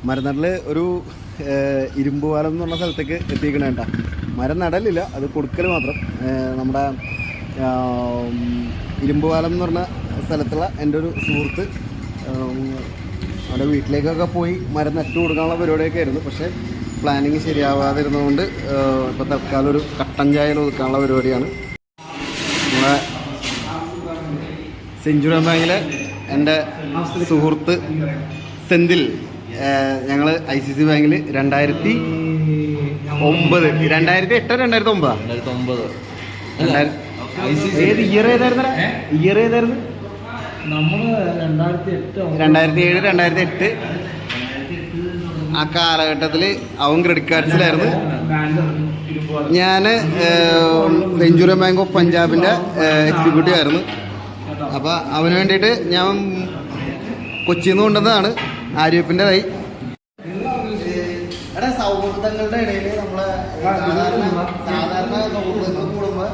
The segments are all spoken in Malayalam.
മരനടൽ ഒരു ഇരുമ്പുപാലം എന്ന് പറഞ്ഞ സ്ഥലത്തേക്ക് എത്തിക്കണ കേട്ടോ. മരം നടലില്ല, അത് കൊടുക്കൽ മാത്രം. നമ്മുടെ ഇരുമ്പുപാലം എന്ന് പറഞ്ഞ സ്ഥലത്തുള്ള എൻ്റെ ഒരു സുഹൃത്ത് അവിടെ വീട്ടിലേക്കൊക്കെ പോയി മരം നട്ടു കൊടുക്കാനുള്ള പരിപാടിയൊക്കെ ആയിരുന്നു. പക്ഷേ പ്ലാനിങ് ശരിയാവാതിരുന്നതുകൊണ്ട് ഇപ്പോൾ തൽക്കാലം ഒരു കട്ടൻ ചായയിൽ ഒതുക്കാനുള്ള പരിപാടിയാണ്. നമ്മളെ സെഞ്ചുറി ബാങ്കിലെ എൻ്റെ സുഹൃത്ത് സെന്തിൽ, ഞങ്ങൾ ICC ബാങ്കിൽ 2009 ഏത് ഇയർ ഏതായിരുന്നു? നമ്മൾ 2007 2008 ആ കാലഘട്ടത്തിൽ അവൻ ക്രെഡിറ്റ് കാർഡ്സിലായിരുന്നു. ഞാൻ സെഞ്ചുറി ബാങ്ക് ഓഫ് പഞ്ചാബിൻ്റെ എക്സിക്യൂട്ടീവ് ആയിരുന്നു. അപ്പോൾ അവന് വേണ്ടിയിട്ട് ഞാൻ കൊച്ചിയിൽ നിന്ന് കൊണ്ടുവന്നതാണ് ആര്യപ്പിൻ്റെ തൈ. എടാ, സൗഹൃദങ്ങളുടെ ഇടയിൽ നമ്മളെ സാധാരണ സൗഹൃദങ്ങൾ കൂടുമ്പോൾ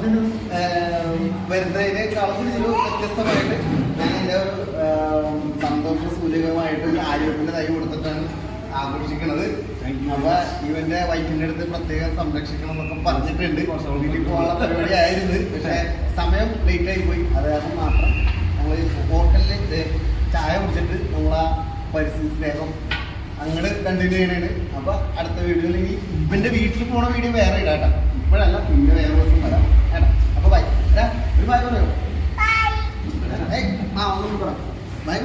വരുന്നതിനേക്കാളും ഒരു വ്യത്യസ്തമായിട്ട് ഞാൻ എൻ്റെ ഒരു സന്തോഷ സൂചകമായിട്ട് ആര്യപ്പിൻ്റെ തൈ കൊടുത്തിട്ടാണ് ആഘോഷിക്കുന്നത്. അപ്പൊ ഇവന്റെ വൈഫിന്റെ അടുത്ത് പ്രത്യേകം സംരക്ഷിക്കണം എന്നൊക്കെ പറഞ്ഞിട്ടുണ്ട്. വീട്ടിൽ പോകാനുള്ള പരിപാടി ആയിരുന്നു, പക്ഷെ സമയം ലേറ്റ് ആയി പോയി. അത് കാരണം മാത്രം നമ്മൾ ഹോട്ടലിൽ ചായ കുടിച്ചിട്ട് നമ്മളാ പരിസ്ഥിതി സ്നേഹം അങ്ങോട്ട് കണ്ടിന്യൂ ചെയ്യണേണ്. അപ്പൊ അടുത്ത വീഡിയോയിൽ ഇനി ഇവന്റെ വീട്ടിൽ പോണ വീഡിയോ വേറെ ഇടാട്ടോ, ഇപ്പോഴല്ല, പിന്നെ വേറെ ദിവസം വരാം ഏട്ടാ. അപ്പൊ ബൈ, ഒരു ബൈ പറയോ? ഒന്നും പറ ബൈ.